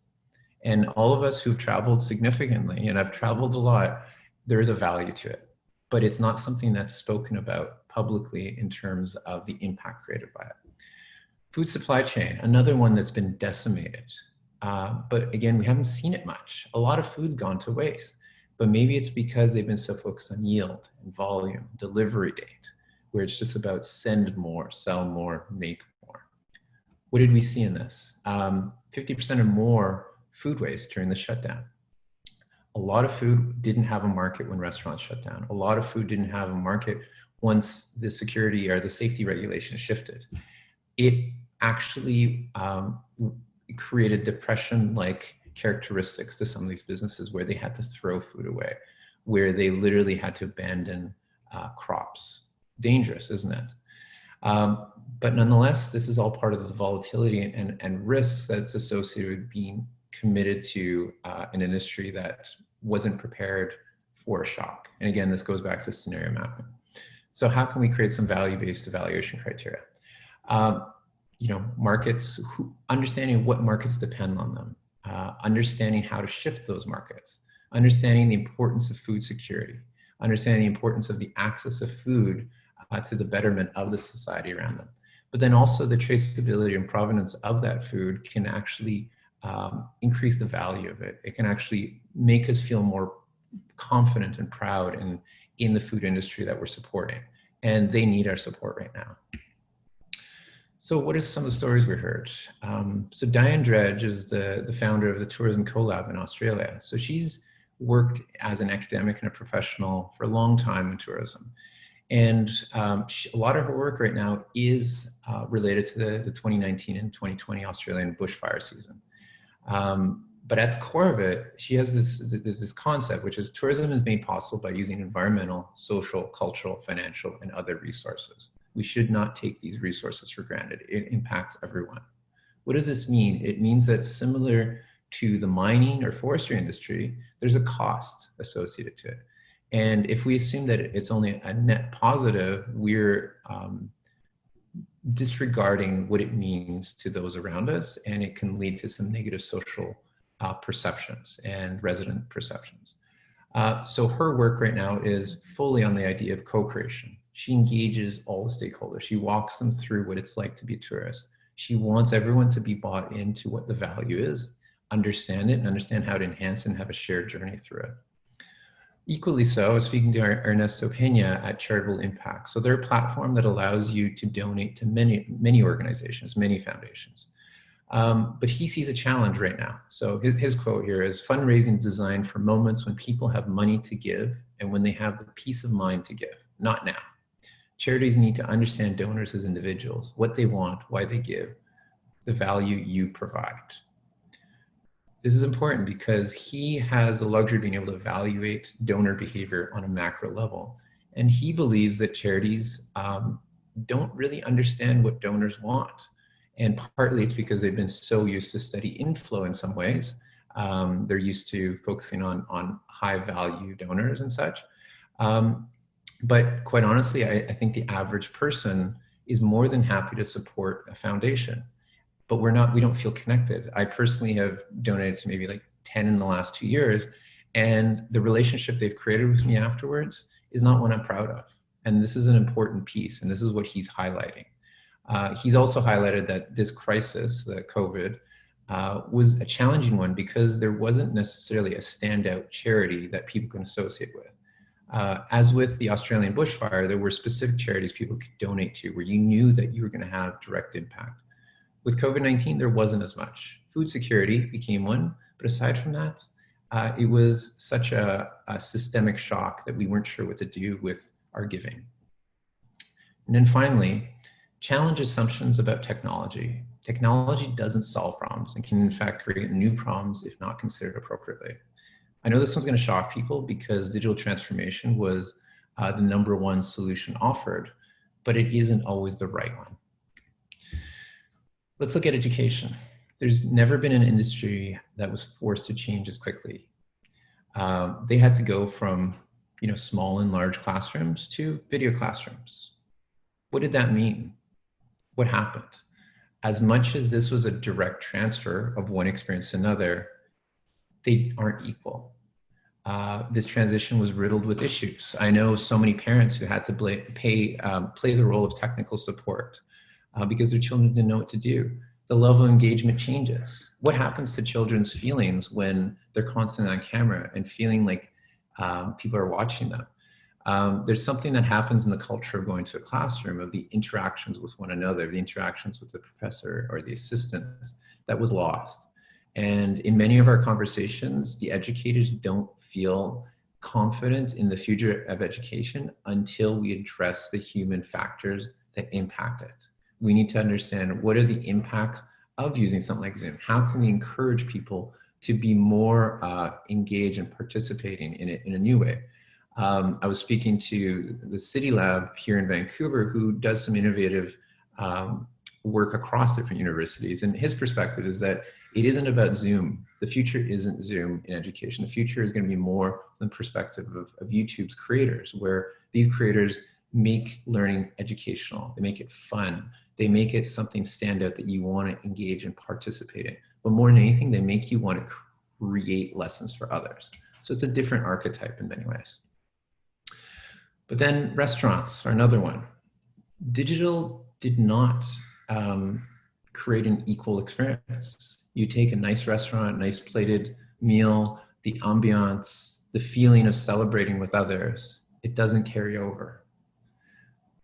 And all of us who've traveled significantly, and I've traveled a lot, there is a value to it, but it's not something that's spoken about publicly in terms of the impact created by it. Food supply chain, another one that's been decimated. But again, we haven't seen it much. A lot of food's gone to waste, but maybe it's because they've been so focused on yield and volume, delivery date, where it's just about send more, sell more, make more. What did we see in this? 50% or more food waste during the shutdown. A lot of food didn't have a market when restaurants shut down. A lot of food didn't have a market once the security or the safety regulations shifted. It actually created depression-like characteristics to some of these businesses where they had to throw food away, where they literally had to abandon crops. Dangerous, isn't it? But nonetheless, this is all part of the volatility and risks that's associated with being committed to an industry that wasn't prepared for a shock. And again, this goes back to scenario mapping. So how can we create some value-based evaluation criteria? Markets, understanding what markets depend on them, understanding how to shift those markets, understanding the importance of food security, understanding the importance of the access of food to the betterment of the society around them. But then also the traceability and provenance of that food can actually increase the value of it. It can actually make us feel more confident and proud in the food industry that we're supporting. And they need our support right now. So what are some of the stories we heard? So Diane Dredge is the founder of the Tourism Collab in Australia. So she's worked as an academic and a professional for a long time in tourism. And a lot of her work right now is related to the 2019 and 2020 Australian bushfire season. But at the core of it, she has this concept, which is tourism is made possible by using environmental, social, cultural, financial, and other resources. We should not take these resources for granted. It impacts everyone. What does this mean? It means that similar to the mining or forestry industry, there's a cost associated to it. And if we assume that it's only a net positive, we're disregarding what it means to those around us, and it can lead to some negative social perceptions and resident perceptions. So her work right now is fully on the idea of co-creation. She engages all the stakeholders. She walks them through what it's like to be a tourist. She wants everyone to be bought into what the value is, understand it, and understand how to enhance and have a shared journey through it. Equally so, I was speaking to Ernesto Pena at Charitable Impact. So they're a platform that allows you to donate to many organizations, many foundations. But he sees a challenge right now. So his quote here is, fundraising is designed for moments when people have money to give and when they have the peace of mind to give, not now. Charities need to understand donors as individuals, what they want, why they give, the value you provide. This is important because he has the luxury of being able to evaluate donor behavior on a macro level. And he believes that charities don't really understand what donors want. And partly it's because they've been so used to study inflow in some ways. They're used to focusing on high value donors and such. But quite honestly, I think the average person is more than happy to support a foundation, but we don't feel connected. I personally have donated to maybe like 10 in the last 2 years, and the relationship they've created with me afterwards is not one I'm proud of. And this is an important piece, and this is what he's highlighting. He's also highlighted that this crisis, the COVID, was a challenging one because there wasn't necessarily a standout charity that people can associate with. As with the Australian bushfire, there were specific charities people could donate to where you knew that you were going to have direct impact. With COVID-19, there wasn't as much. Food security became one, but aside from that, it was such a systemic shock that we weren't sure what to do with our giving. And then finally, challenge assumptions about technology. Technology doesn't solve problems and can in fact create new problems if not considered appropriately. I know this one's going to shock people because digital transformation was the #1 solution offered, but it isn't always the right one. Let's look at education. There's never been an industry that was forced to change as quickly. They had to go from small and large classrooms to video classrooms. What did that mean? What happened? As much as this was a direct transfer of one experience to another, they aren't equal. This transition was riddled with issues. I know so many parents who had to play the role of technical support because their children didn't know what to do. The level of engagement changes. What happens to children's feelings when they're constantly on camera and feeling like people are watching them? There's something that happens in the culture of going to a classroom, of the interactions with one another, the interactions with the professor or the assistants, that was lost. And in many of our conversations, the educators don't feel confident in the future of education until we address the human factors that impact it. We need to understand what are the impacts of using something like Zoom. How can we encourage people to be more engaged and participating in it in a new way? I was speaking to the City Lab here in Vancouver, who does some innovative work across different universities. And his perspective is that it isn't about Zoom. The future isn't Zoom in education. The future is going to be more from the perspective of YouTube's creators, where these creators make learning educational. They make it fun. They make it something stand out that you want to engage and participate in. But more than anything, they make you want to create lessons for others. So it's a different archetype in many ways. But then restaurants are another one. Digital did not create an equal experience. You take a nice restaurant, nice plated meal, the ambiance, the feeling of celebrating with others, it doesn't carry over.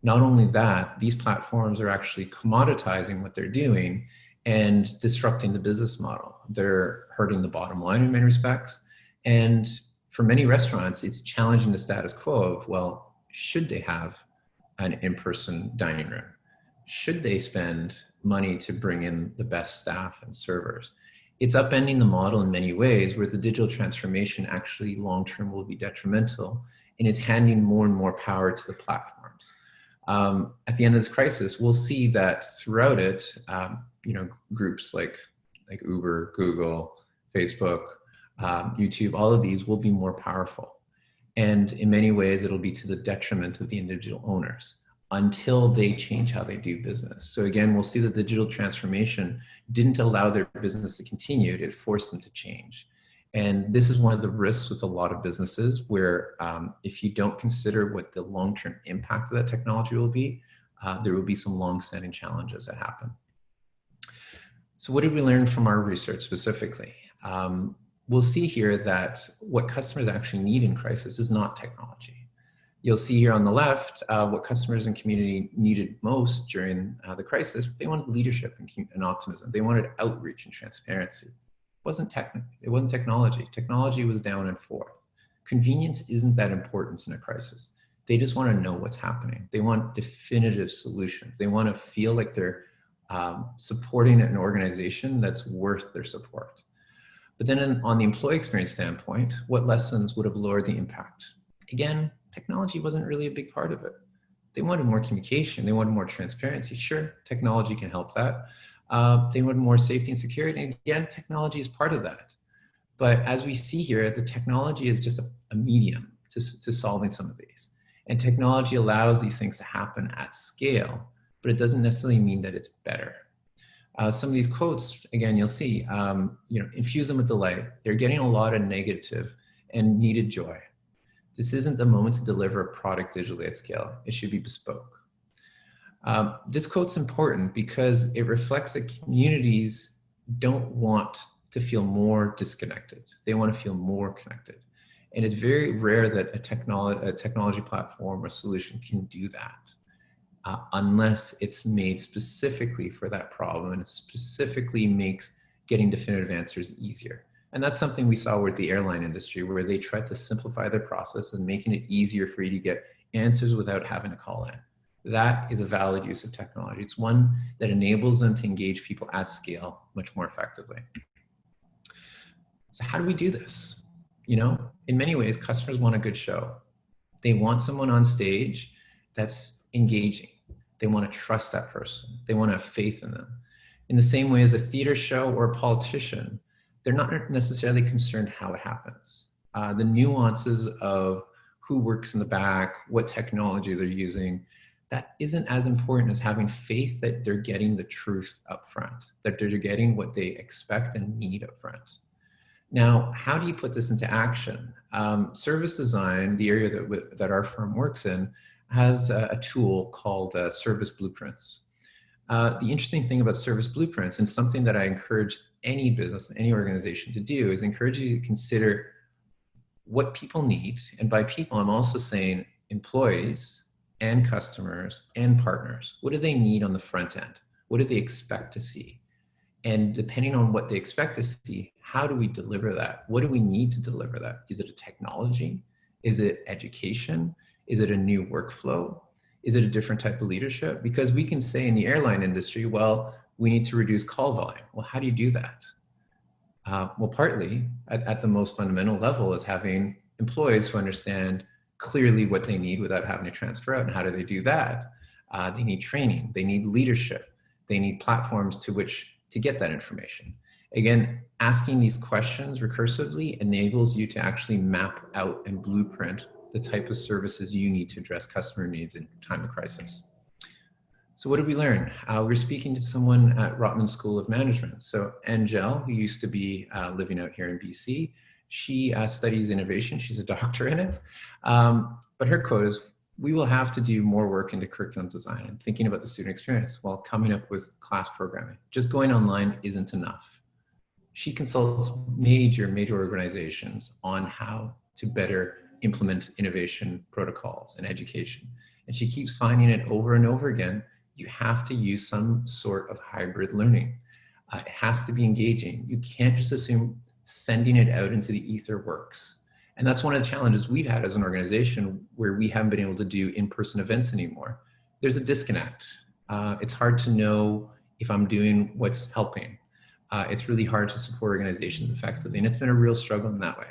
Not only that, these platforms are actually commoditizing what they're doing and disrupting the business model. They're hurting the bottom line in many respects. And for many restaurants, it's challenging the status quo of, well, should they have an in-person dining room? Should they spend money to bring in the best staff and servers? It's upending the model in many ways, where the digital transformation actually long-term will be detrimental and is handing more and more power to the platforms. At the end of this crisis, we'll see that throughout it, groups like Uber, Google, Facebook, YouTube, all of these will be more powerful. And in many ways, it'll be to the detriment of the individual owners until they change how they do business. So again, we'll see the digital transformation didn't allow their business to continue, it forced them to change. And this is one of the risks with a lot of businesses where if you don't consider what the long-term impact of that technology will be, there will be some long-standing challenges that happen. So what did we learn from our research specifically? We'll see here that what customers actually need in crisis is not technology. You'll see here on the left what customers and community needed most during the crisis. They wanted leadership and optimism. They wanted outreach and transparency. It wasn't technology. Technology was down and forth. Convenience isn't that important in a crisis. They just want to know what's happening. They want definitive solutions. They want to feel like they're supporting an organization that's worth their support. But then on the employee experience standpoint, what lessons would have lowered the impact? Again, technology wasn't really a big part of it. They wanted more communication. They wanted more transparency. Sure, technology can help that. They wanted more safety and security. And again, technology is part of that. But as we see here, the technology is just a medium to solving some of these. And technology allows these things to happen at scale, but it doesn't necessarily mean that it's better. Some of these quotes, again, you'll see, infuse them with delight. They're getting a lot of negative and needed joy. This isn't the moment to deliver a product digitally at scale. It should be bespoke. This quote's important because it reflects that communities don't want to feel more disconnected. They want to feel more connected. And it's very rare that a technology platform or solution can do that. Unless it's made specifically for that problem and it specifically makes getting definitive answers easier. And that's something we saw with the airline industry, where they tried to simplify their process and making it easier for you to get answers without having to call in. That is a valid use of technology. It's one that enables them to engage people at scale much more effectively. So how do we do this? In many ways, customers want a good show. They want someone on stage that's engaging. They want to trust that person. They want to have faith in them. In the same way as a theater show or a politician, they're not necessarily concerned how it happens. The nuances of who works in the back, what technology they're using, that isn't as important as having faith that they're getting the truth up front, that they're getting what they expect and need up front. Now, how do you put this into action? Service design, the area that our firm works in, has a tool called service blueprints. The interesting thing about service blueprints, and something that I encourage any business, any organization to do, is encourage you to consider what people need. And by people, I'm also saying employees and customers and partners. What do they need on the front end? What do they expect to see? And depending on what they expect to see, how do we deliver that? What do we need to deliver that? Is it a technology? Is it education? Is it a new workflow? Is it a different type of leadership? Because we can say in the airline industry, well, we need to reduce call volume. Well, how do you do that? Well, partly at the most fundamental level is having employees who understand clearly what they need without having to transfer out. And how do they do that? They need training, they need leadership, they need platforms to get that information. Again, asking these questions recursively enables you to actually map out and blueprint the type of services you need to address customer needs in time of crisis. So what did we learn? We're speaking to someone at Rotman School of Management. So Angel, who used to be living out here in BC, she studies innovation. She's a doctor in it. But her quote is, we will have to do more work into curriculum design and thinking about the student experience while coming up with class programming. Just going online isn't enough. She consults major organizations on how to better implement innovation protocols and education. And she keeps finding it over and over again, you have to use some sort of hybrid learning. It has to be engaging. You can't just assume sending it out into the ether works. And that's one of the challenges we've had as an organization, where we haven't been able to do in-person events anymore. There's a disconnect. It's hard to know if I'm doing what's helping. It's really hard to support organizations effectively, and it's been a real struggle in that way.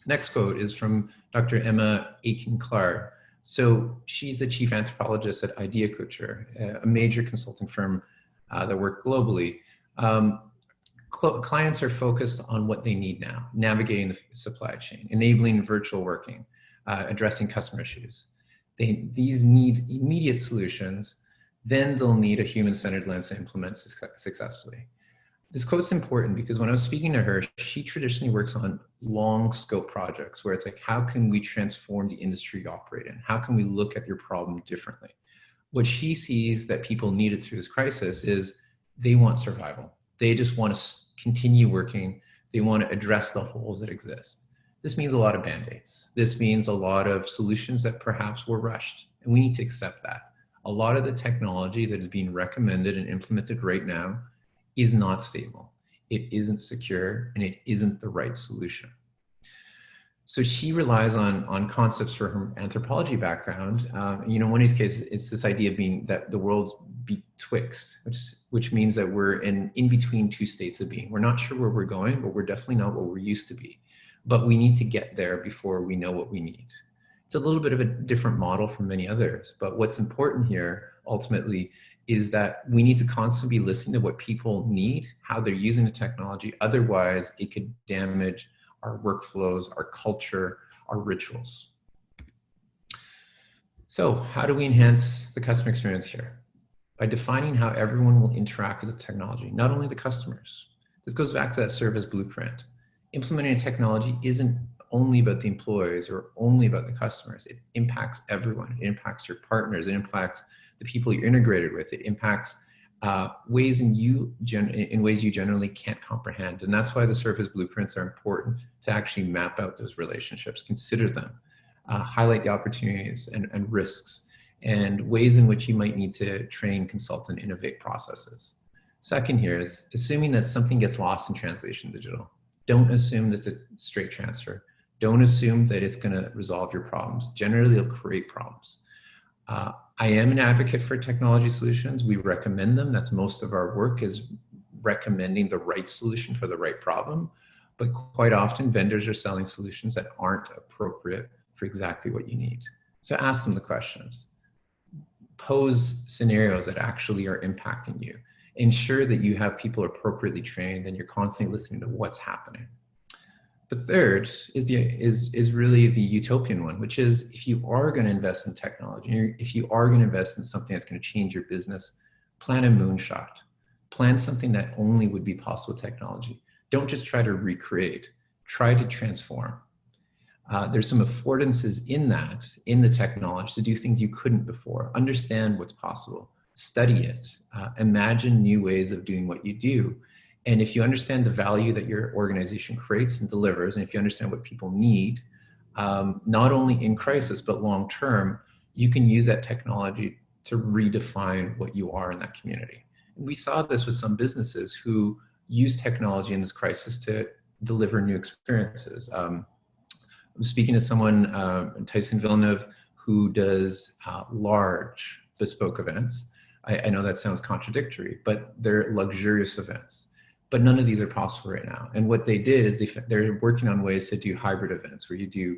Next quote is from Dr. Emma Aiken-Clark. So she's the chief anthropologist at Idea Culture, a major consulting firm that work globally. Clients are focused on what they need now, navigating the supply chain, enabling virtual working, addressing customer issues. These need immediate solutions, then they'll need a human-centered lens to implement successfully. This quote's important because when I was speaking to her, she traditionally works on long scope projects where it's like, how can we transform the industry you operate in? How can we look at your problem differently? What she sees that people needed through this crisis is they want survival. They just want to continue working. They want to address the holes that exist. This means a lot of Band-Aids. This means a lot of solutions that perhaps were rushed, and we need to accept that. A lot of the technology that is being recommended and implemented right now is not stable. It isn't secure, and it isn't the right solution. So she relies on concepts for her anthropology background. You know, one of these cases, it's this idea of being that the world's betwixt, which means that we're in between two states of being. We're not sure where we're going, but we're definitely not what we're used to be. But we need to get there before we know what we need. It's a little bit of a different model from many others, but what's important here ultimately is that we need to constantly be listening to what people need, how they're using the technology. Otherwise, it could damage our workflows, our culture, our rituals. So how do we enhance the customer experience here? By defining how everyone will interact with the technology, not only the customers. This goes back to that service blueprint. Implementing a technology isn't only about the employees or only about the customers. It impacts everyone. It impacts your partners. It impacts the people you're integrated with. It impacts ways in ways you generally can't comprehend. And that's why the service blueprints are important, to actually map out those relationships, consider them, highlight the opportunities and risks, and ways in which you might need to train, consult, and innovate processes. Second here is assuming that something gets lost in translation digital. Don't assume that it's a straight transfer. Don't assume that it's going to resolve your problems. Generally, it'll create problems. I am an advocate for technology solutions. We recommend them. That's most of our work, is recommending the right solution for the right problem. But quite often, vendors are selling solutions that aren't appropriate for exactly what you need. So ask them the questions. Pose scenarios that actually are impacting you. Ensure that you have people appropriately trained and you're constantly listening to what's happening. The third is really the utopian one, which is if you are going to invest in technology, if you are going to invest in something that's going to change your business, plan a moonshot. Plan something that only would be possible with technology. Don't just try to recreate, try to transform. There's some affordances in the technology to do things you couldn't before. Understand what's possible, study it, imagine new ways of doing what you do. And if you understand the value that your organization creates and delivers, and if you understand what people need, not only in crisis, but long-term, you can use that technology to redefine what you are in that community. And we saw this with some businesses who use technology in this crisis to deliver new experiences. I'm speaking to someone, Tyson Villeneuve, who does large bespoke events. I know that sounds contradictory, but they're luxurious events. But none of these are possible right now. And what they did is they're working on ways to do hybrid events where you do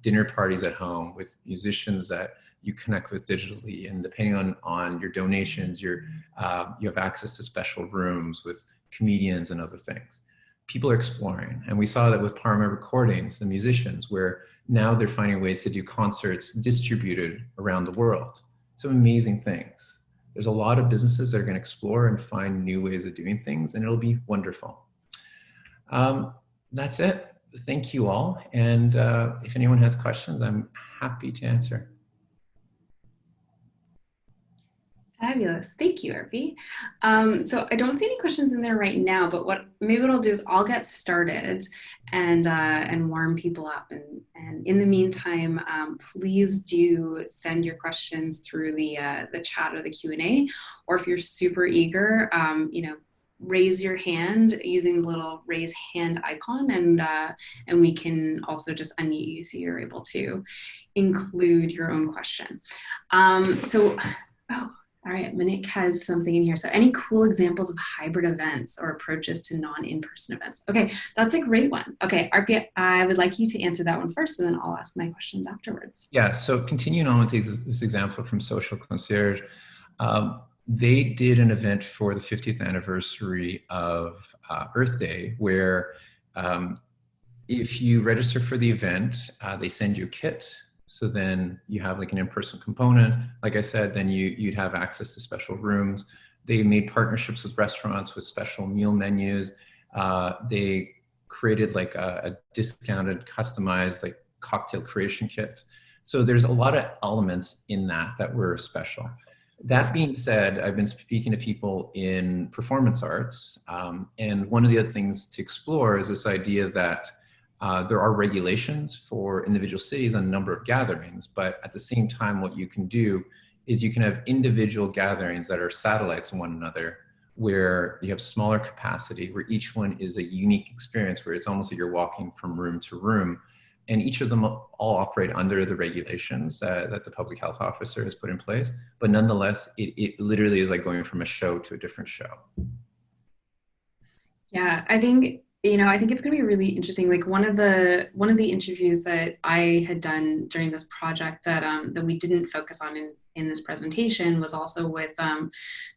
dinner parties at home with musicians that you connect with digitally. And depending on your donations, you have access to special rooms with comedians and other things. People are exploring. And we saw that with Parma Recordings, the musicians, where now they're finding ways to do concerts distributed around the world. Some amazing things. There's a lot of businesses that are going to explore and find new ways of doing things, and it'll be wonderful. That's it. Thank you all. And if anyone has questions, I'm happy to answer. Fabulous. Thank you, Arpy. So I don't see any questions in there right now, but what I'll do is I'll get started and warm people up. And in the meantime, please do send your questions through the chat or the Q&A, or if you're super eager, raise your hand using the little raise hand icon, and we can also just unmute you so you're able to include your own question. All right, Monique has something in here. So any cool examples of hybrid events or approaches to non-in-person events? Okay, that's a great one. Okay, Arpy, I would like you to answer that one first, and then I'll ask my questions afterwards. Yeah, so continuing on with this example from Social Concierge, they did an event for the 50th anniversary of Earth Day, where if you register for the event, they send you a kit. So then you have like an in-person component. Like I said, then you'd have access to special rooms. They made partnerships with restaurants with special meal menus. They created like a discounted, customized like cocktail creation kit. So there's a lot of elements in that were special. That being said, I've been speaking to people in performance arts. And one of the other things to explore is this idea that there are regulations for individual cities on a number of gatherings, but at the same time, what you can do is you can have individual gatherings that are satellites of one another, where you have smaller capacity, where each one is a unique experience, where it's almost like you're walking from room to room, and each of them all operate under the regulations that the public health officer has put in place. But nonetheless, it literally is like going from a show to a different show. Yeah, I think it's going to be really interesting. Like one of the interviews that I had done during this project that we didn't focus on in this presentation was also with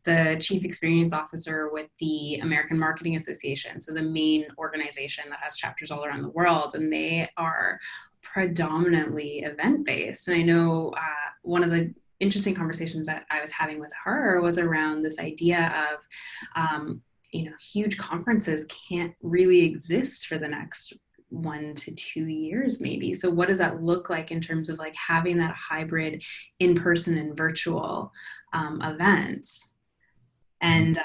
the chief experience officer with the American Marketing Association, so the main organization that has chapters all around the world, and they are predominantly event-based. And I know one of the interesting conversations that I was having with her was around this idea of huge conferences can't really exist for the next 1 to 2 years maybe. So what does that look like in terms of like having that hybrid in-person and virtual event? And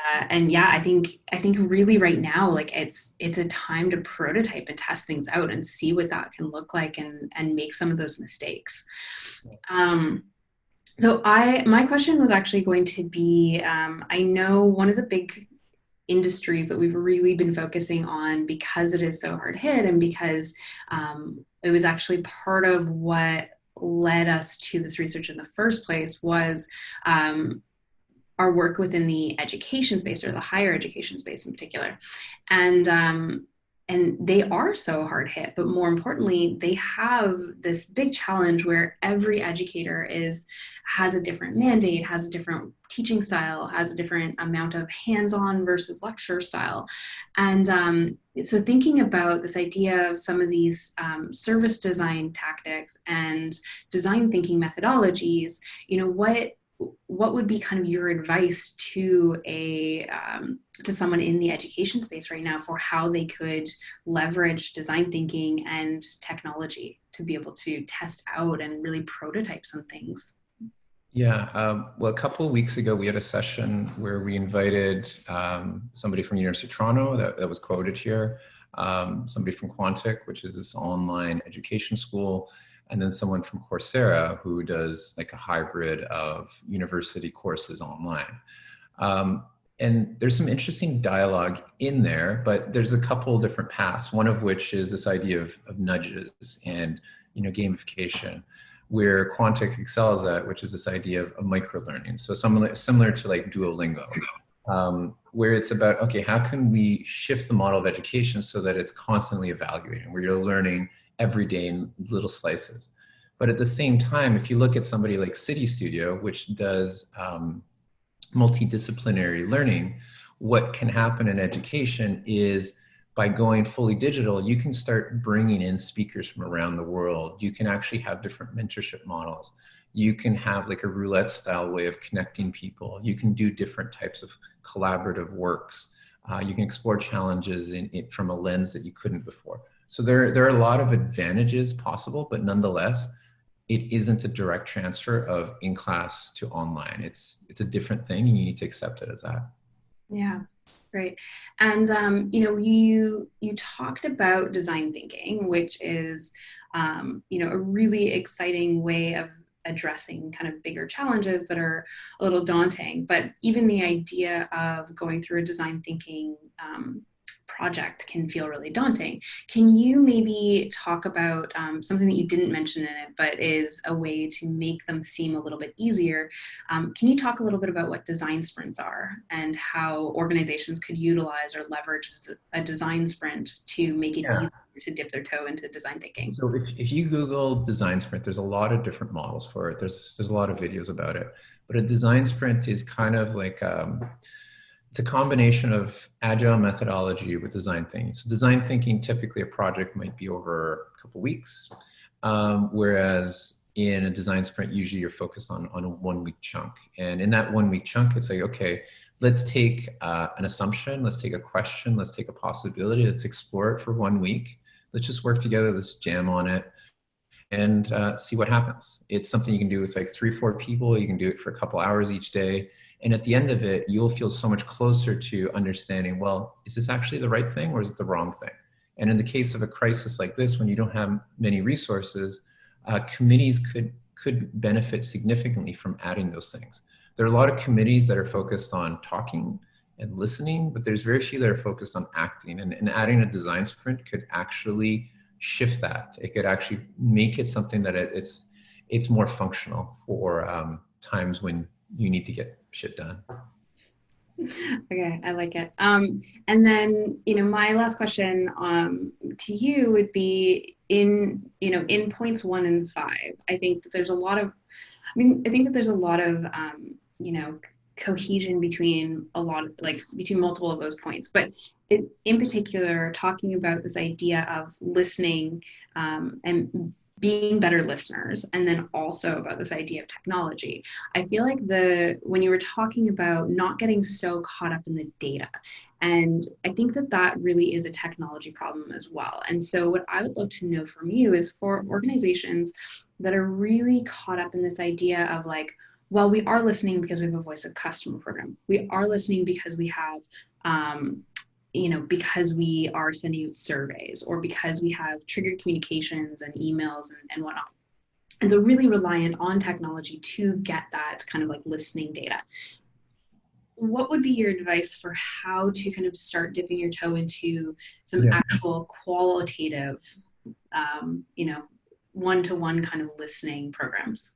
yeah, I think really right now, like it's a time to prototype and test things out and see what that can look like and make some of those mistakes. So my question was actually going to be, I know one of the big industries that we've really been focusing on, because it is so hard hit and because it was actually part of what led us to this research in the first place, was our work within the education space, or the higher education space in particular. And they are so hard hit, but more importantly, they have this big challenge where every educator has a different mandate, has a different teaching style, has a different amount of hands-on versus lecture style. And so thinking about this idea of some of these service design tactics and design thinking methodologies, what would be kind of your advice to someone in the education space right now for how they could leverage design thinking and technology to be able to test out and really prototype some things? Yeah, well, a couple of weeks ago, we had a session where we invited somebody from University of Toronto that was quoted here, somebody from Quantic, which is this online education school, and then someone from Coursera who does like a hybrid of university courses online. And there's some interesting dialogue in there, but there's a couple different paths, one of which is this idea of nudges and gamification, where Quantic excels at, which is this idea of micro-learning. So similar to like Duolingo, where it's about, okay, how can we shift the model of education so that it's constantly evaluating, where you're learning every day in little slices. But at the same time, if you look at somebody like City Studio, which does multidisciplinary learning, what can happen in education is by going fully digital, you can start bringing in speakers from around the world. You can actually have different mentorship models. You can have like a roulette style way of connecting people. You can do different types of collaborative works. You can explore challenges from a lens that you couldn't before. So there are a lot of advantages possible, but nonetheless, it isn't a direct transfer of in-class to online. It's a different thing, and you need to accept it as that. Yeah, great. And you talked about design thinking, which is a really exciting way of addressing kind of bigger challenges that are a little daunting. But even the idea of going through a design thinking project can feel really daunting. Can you maybe talk about something that you didn't mention in it, but is a way to make them seem a little bit easier? Can you talk a little bit about what design sprints are and how organizations could utilize or leverage a design sprint to make it easier to dip their toe into design thinking? So if you Google design sprint, there's a lot of different models for it. There's a lot of videos about it. But a design sprint is kind of like it's a combination of agile methodology with design thinking. So design thinking, typically a project might be over a couple weeks, whereas in a design sprint, usually you're focused on a 1 week chunk. And in that 1 week chunk, it's like, okay, let's take an assumption, let's take a question, let's take a possibility, let's explore it for 1 week. Let's just work together, let's jam on it and see what happens. It's something you can do with like 3-4 people. You can do it for a couple hours each day. And at the end of it, you'll feel so much closer to understanding, well, is this actually the right thing or is it the wrong thing? And in the case of a crisis like this, when you don't have many resources, committees could benefit significantly from adding those things. There are a lot of committees that are focused on talking and listening, but there's very few that are focused on acting. And adding a design sprint could actually shift that. It could actually make it something that it's more functional for times when you need to get shit done. Okay, I like it. And then, my last question to you would be in points 1 and 5. I think that there's a lot of, cohesion between between multiple of those points, but in particular, talking about this idea of listening and being better listeners, and then also about this idea of technology. I feel like when you were talking about not getting so caught up in the data, and I think that really is a technology problem as well. And so what I would love to know from you is for organizations that are really caught up in this idea of like, well, we are listening because we have a voice of customer program. We are listening because we have because we are sending out surveys, or because we have triggered communications and emails and whatnot. And so really reliant on technology to get that kind of like listening data. What would be your advice for how to kind of start dipping your toe into some actual qualitative, one-to-one kind of listening programs?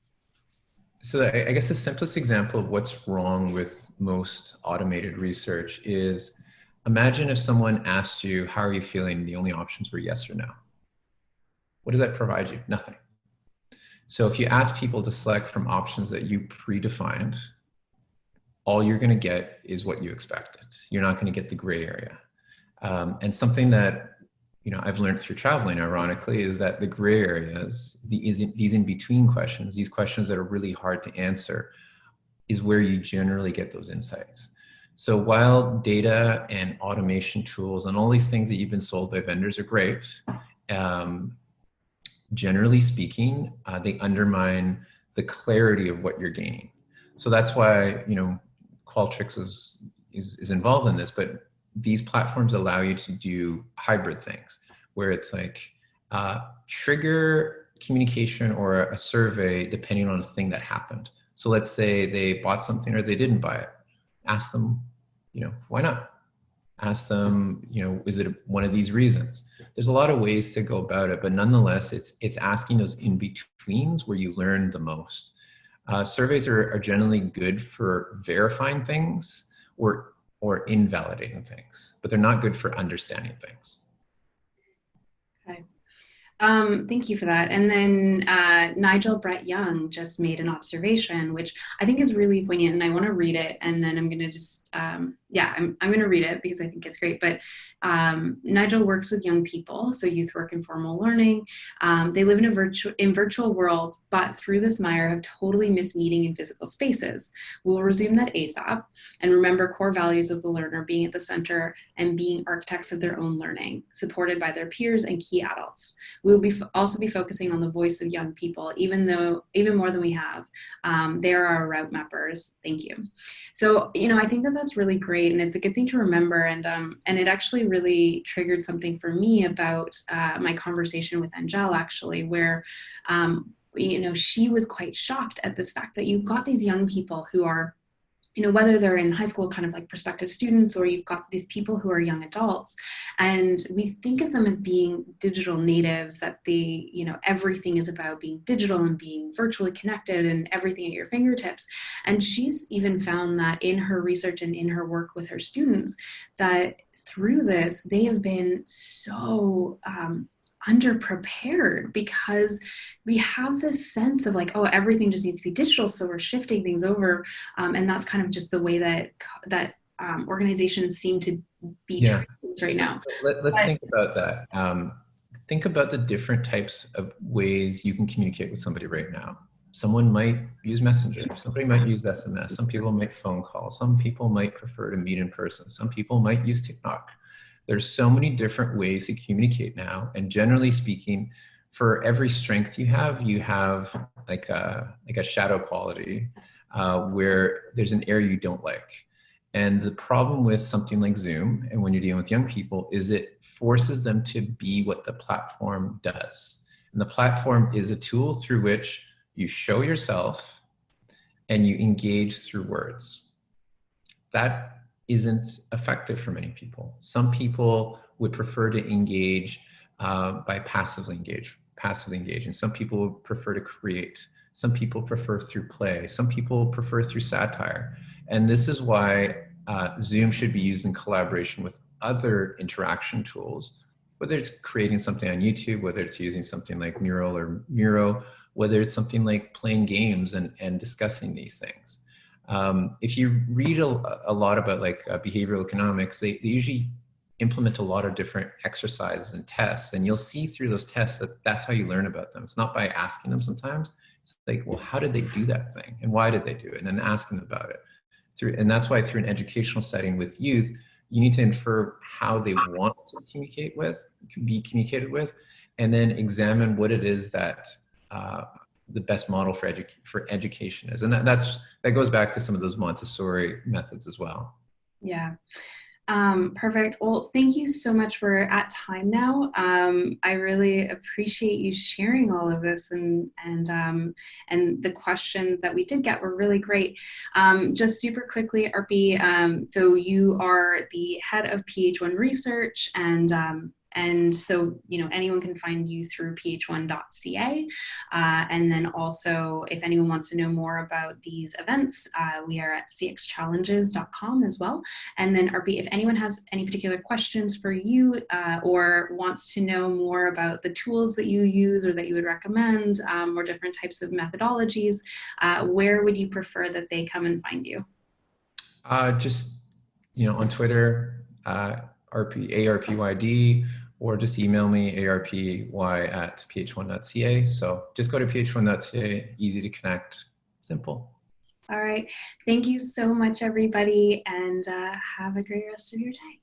So I guess the simplest example of what's wrong with most automated research is, imagine if someone asked you, how are you feeling? The only options were yes or no. What does that provide you? Nothing. So if you ask people to select from options that you predefined, all you're going to get is what you expected. You're not going to get the gray area. And something that I've learned through traveling, ironically, is that the gray areas, these in-between questions, these questions that are really hard to answer, is where you generally get those insights. So while data and automation tools and all these things that you've been sold by vendors are great, generally speaking, they undermine the clarity of what you're gaining. So that's why, Qualtrics is involved in this, but these platforms allow you to do hybrid things where it's like trigger communication or a survey depending on a thing that happened. So let's say they bought something or they didn't buy it. Ask them, why not? Ask them, is it one of these reasons? There's a lot of ways to go about it, but nonetheless, it's asking those in-betweens where you learn the most. Surveys are generally good for verifying things or invalidating things, but they're not good for understanding things. Okay. Thank you for that. And then Nigel Brett Young just made an observation, which I think is really poignant, and I want to read it. And then I'm going to just, I'm going to read it because I think it's great. But Nigel works with young people, so youth work and formal learning. They live in virtual worlds, but through this mire have totally missed meeting in physical spaces. We'll resume that ASAP and remember core values of the learner being at the center and being architects of their own learning, supported by their peers and key adults. we'll also be focusing on the voice of young people, even more than we have. They're our route mappers. Thank you. So, I think that that's really great, and it's a good thing to remember. And it actually really triggered something for me about my conversation with Angel, actually, where she was quite shocked at this fact that you've got these young people who are, whether they're in high school, kind of like prospective students, or you've got these people who are young adults, and we think of them as being digital natives, that everything is about being digital and being virtually connected and everything at your fingertips. And she's even found that in her research and in her work with her students, that through this, they have been so underprepared, because we have this sense of like, oh, everything just needs to be digital, so we're shifting things over, and that's kind of just the way that organizations seem to be treated right now. So let's think about that. Think about the different types of ways you can communicate with somebody right now. Someone might use Messenger, somebody might use SMS, some people might phone call, some people might prefer to meet in person, some people might use TikTok. There's so many different ways to communicate now. And generally speaking, for every strength you have like a shadow quality where there's an area you don't like. And the problem with something like Zoom, and when you're dealing with young people, is it forces them to be what the platform does. And the platform is a tool through which you show yourself and you engage through words. That isn't effective for many people. Some people would prefer to engage by passively engaging. Some people would prefer to create. Some people prefer through play. Some people prefer through satire. And this is why Zoom should be used in collaboration with other interaction tools, whether it's creating something on YouTube, whether it's using something like Mural or Miro, whether it's something like playing games and discussing these things. If you read a lot about like behavioral economics, they usually implement a lot of different exercises and tests, and you'll see through those tests that that's how you learn about them. It's not by asking them sometimes. It's like, well, how did they do that thing? And why did they do it? And then asking them about it. And that's why through an educational setting with youth, you need to infer how they want to be communicated with, and then examine what it is that the best model for education is. And that goes back to some of those Montessori methods as well. Yeah. Perfect. Well, thank you so much. We're at time now. I really appreciate you sharing all of this, and the questions that we did get were really great. Just super quickly, Arpy, so you are the head of PH1 research, and so, anyone can find you through ph1.ca. And then also, if anyone wants to know more about these events, we are at cxchallenges.com as well. And then, Arpy, if anyone has any particular questions for you or wants to know more about the tools that you use or that you would recommend, or different types of methodologies, where would you prefer that they come and find you? Just, on Twitter, ARPYD, or just email me, arpy@ph1.ca. So just go to ph1.ca, easy to connect, simple. All right. Thank you so much, everybody, and have a great rest of your day.